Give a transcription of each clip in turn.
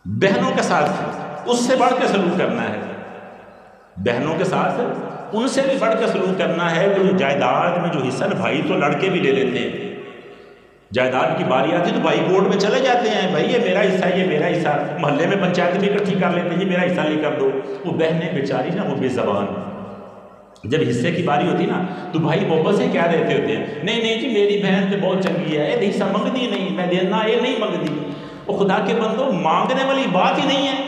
بہنوں کے ساتھ اس سے بڑھ کے سلوک کرنا ہے، بہنوں کے ساتھ ان سے بھی بڑھ کے سلوک کرنا ہے۔ کہ جائیداد میں جو حصہ نا، بھائی تو لڑکے بھی لے لیتے ہیں، جائیداد کی باری آتی تو بھائی کورٹ میں چلے جاتے ہیں، بھائی یہ میرا حصہ، یہ میرا حصہ، محلے میں پنچایت بھی اکٹھی کر لیتے ہیں، یہ میرا حصہ لے کر دو۔ وہ بہنیں بیچاری نا، وہ بے زبان، جب حصے کی باری ہوتی نا تو بھائی محبت سے کہہ رہتے ہوتے ہیں، نہیں نہیں جی میری بہن تو بہت چنگی ہے، یہ حصہ منگتی نہیں، میں دینا یہ نہیں منگتی۔ وہ خدا کے بندو، مانگنے والی بات ہی نہیں ہے۔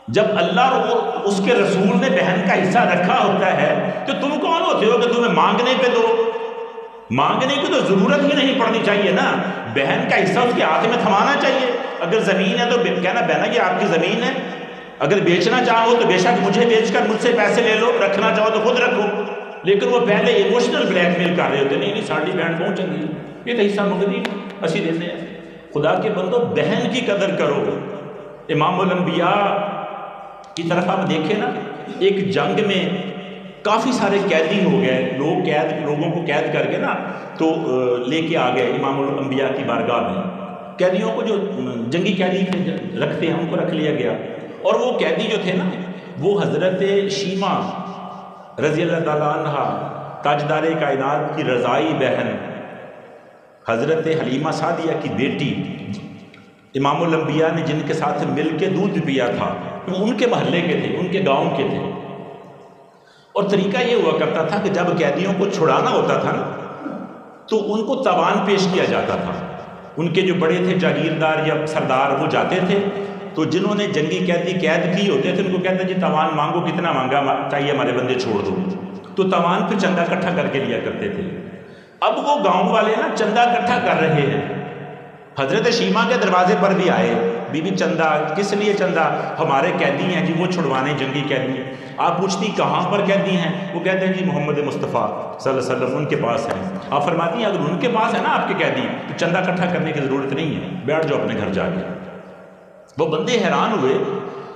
جب اللہ اور اس کے رسول نے بہن کا حصہ رکھا ہوتا ہے تو تم کون ہوتے ہو کہ تمہیں مانگنے پہ دو؟ مانگنے کی تو ضرورت ہی نہیں پڑنی چاہیے نا، بہن کا حصہ اس کے ہاتھ میں تھمانا چاہیے۔ اگر زمین ہے تو کہنا بہنا یہ آپ کی زمین ہے، اگر بیچنا چاہو تو بے شک مجھے بیچ کر مجھ سے پیسے لے لو، رکھنا چاہو تو خود رکھو۔ لیکن وہ پہلے ایموشنل بلیک میل کر رہے ہوتے، نہیں نہیں ساڑی بہن بہت چنگی، یہ تو حصہ منگتی اسی دیتے ہیں۔ خدا کے بندو، بہن کی قدر کرو۔ امام الانبیاء کی طرف آپ دیکھیں نا، ایک جنگ میں کافی سارے قیدی ہو گئے، لوگوں کو قید کر کے نا تو لے کے آ گئے امام الانبیاء کی بارگاہ میں۔ قیدیوں کو جو جنگی قیدی رکھتے ہیں ان کو رکھ لیا گیا، اور وہ قیدی جو تھے نا وہ حضرت شیمہ رضی اللہ تعالیٰ عنہ، تاجدار کائنات کی رضائی بہن، حضرت حلیمہ سعدیہ کی بیٹی، امام الانبیاء نے جن کے ساتھ مل کے دودھ پیا تھا، وہ ان کے محلے کے تھے، ان کے گاؤں کے تھے۔ اور طریقہ یہ ہوا کرتا تھا کہ جب قیدیوں کو چھڑانا ہوتا تھا نا تو ان کو تاوان پیش کیا جاتا تھا۔ ان کے جو بڑے تھے جاگیردار یا سردار، وہ جاتے تھے تو جنہوں نے جنگی قیدی قید کی ہوتے تھے ان کو کہتے ہیں جی تاوان مانگو، کتنا مانگا چاہیے، ہمارے بندے چھوڑ دو۔ تو تاوان پھر چندہ اکٹھا کر کے لیا کرتے تھے۔ اب وہ گاؤں والے نا چندہ اکٹھا کر رہے ہیں، حضرت شیمہ کے دروازے پر بھی آئے، بی بی چندہ کس لیے؟ چندہ ہمارے قیدی ہیں جی، وہ چھڑوانے جنگی قیدی۔ آپ پوچھتی کہاں پر قیدی ہیں؟ وہ کہتے ہیں جی محمد مصطفیٰ صلی اللہ علیہ وسلم ان کے پاس ہیں۔ آپ فرماتی ہیں اگر ان کے پاس ہے نا آپ کے قیدی تو چندہ اکٹھا کرنے کی ضرورت نہیں ہے، بیٹھ جاؤ اپنے گھر جا کے۔ وہ بندے حیران ہوئے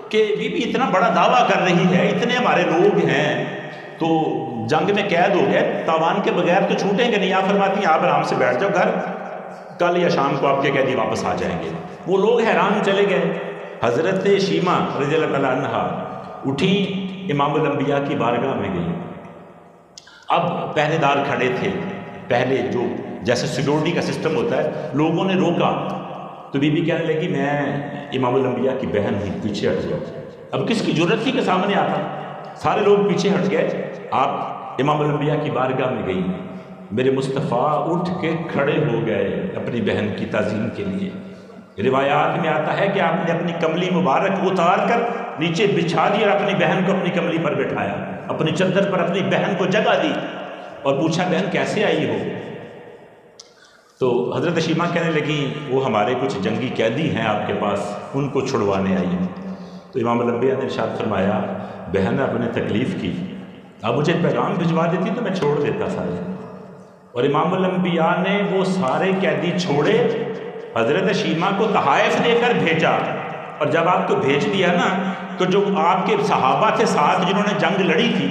کہ بی بی اتنا بڑا دعویٰ کر رہی ہے، اتنے ہمارے لوگ ہیں تو جنگ میں قید ہو گئے، تاوان کے بغیر تو چھوٹیں گے نہیں۔ آپ فرماتی ہیں آپ آرام سے بیٹھ جاؤ گھر، کل یا شام کو آپ کے قیدی واپس آ جائیں گے۔ وہ لوگ حیران چلے گئے۔ حضرت شیمہ رضی اللہ تعالیٰ عنہ اٹھی، امام الانبیاء کی بارگاہ میں گئی۔ اب پہرے دار کھڑے تھے، پہلے جو جیسے سیکورٹی کا سسٹم ہوتا ہے، لوگوں نے روکا تو بی بی کہنے لگی میں امام الانبیاء کی بہن ہوں، پیچھے ہٹ جاؤ۔ اب کس کی جرت تھی کہ سامنے آتا؟ سارے لوگ پیچھے ہٹ گئے۔ آپ امام الانبیاء کی بارگاہ میں گئی، میرے مصطفیٰ اٹھ کے کھڑے ہو گئے اپنی بہن کی تعظیم کے لیے۔ روایات میں آتا ہے کہ آپ نے اپنی کملی مبارک اتار کر نیچے بچھا دی اور اپنی بہن کو اپنی کملی پر بٹھایا، اپنی چادر پر اپنی بہن کو جگہ دی اور پوچھا بہن کیسے آئی ہو؟ تو حضرت شیمہ کہنے لگی وہ ہمارے کچھ جنگی قیدی ہیں آپ کے پاس، ان کو چھڑوانے آئی ہیں۔ تو امام الانبیاء نے ارشاد فرمایا بہن آپ نے تکلیف کی، اب مجھے پیغام بھجوا دیتی تو میں چھوڑ دیتا سارے۔ اور امام الانبیاء نے وہ سارے قیدی چھوڑے، حضرت شیمہ کو تحائف دے کر بھیجا۔ اور جب آپ کو بھیج دیا نا تو جو آپ کے صحابہ تھے ساتھ جنہوں نے جنگ لڑی تھی،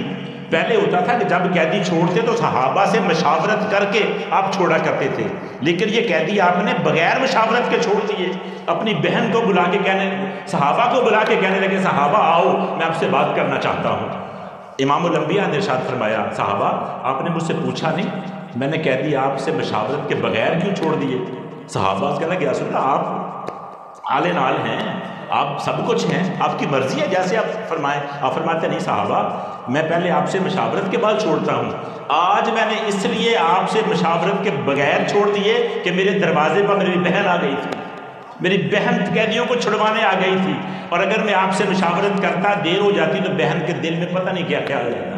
پہلے ہوتا تھا کہ جب قیدی چھوڑتے تو صحابہ سے مشاورت کر کے آپ چھوڑا کرتے تھے، لیکن یہ قیدی آپ نے بغیر مشاورت کے چھوڑ دیے۔ اپنی بہن کو بلا کے صحابہ کو بلا کے کہنے لگے صحابہ آؤ میں آپ سے بات کرنا چاہتا ہوں۔ امام الانبیاء نے ارشاد فرمایا صحابہ آپ نے مجھ سے پوچھا نہیں، میں نے قیدی آپ سے مشاورت کے بغیر کیوں چھوڑ دیے؟ صحابہ کہنے لگے یا رسول اللہ آپ آل نال ہیں، آپ سب کچھ ہیں، آپ کی مرضی ہے جیسے آپ فرمائیں۔ آپ فرماتے نہیں صحابہ میں پہلے آپ سے مشاورت کے بعد چھوڑتا ہوں، آج میں نے اس لیے آپ سے مشاورت کے بغیر چھوڑ دیے کہ میرے دروازے پر میری بہن آ گئی تھی، میری بہن قیدیوں کو چھڑوانے آ گئی تھی، اور اگر میں آپ سے مشاورت کرتا دیر ہو جاتی تو بہن کے دل میں پتہ نہیں کیا خیال رہتا۔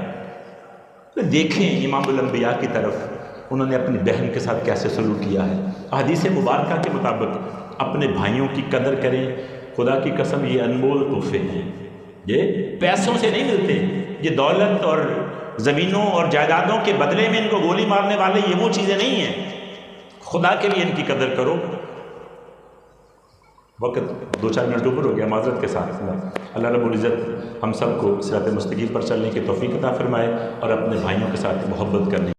تو دیکھیں امام الانبیاء کی طرف انہوں نے اپنی بہن کے ساتھ کیسے سلوک کیا ہے۔ حدیث مبارکہ کے مطابق اپنے بھائیوں کی قدر کریں، خدا کی قسم یہ انمول تحفے ہیں، یہ پیسوں سے نہیں ملتے، یہ دولت اور زمینوں اور جائیدادوں کے بدلے میں ان کو گولی مارنے والے یہ وہ چیزیں نہیں ہیں، خدا کے لیے ان کی قدر کرو۔ وقت 2-4 منٹ اوپر ہو گیا، معذرت کے ساتھ۔ اللہ رب العزت ہم سب کو صراط مستقیم پر چلنے کی توفیق عطا فرمائے اور اپنے بھائیوں کے ساتھ محبت کرنے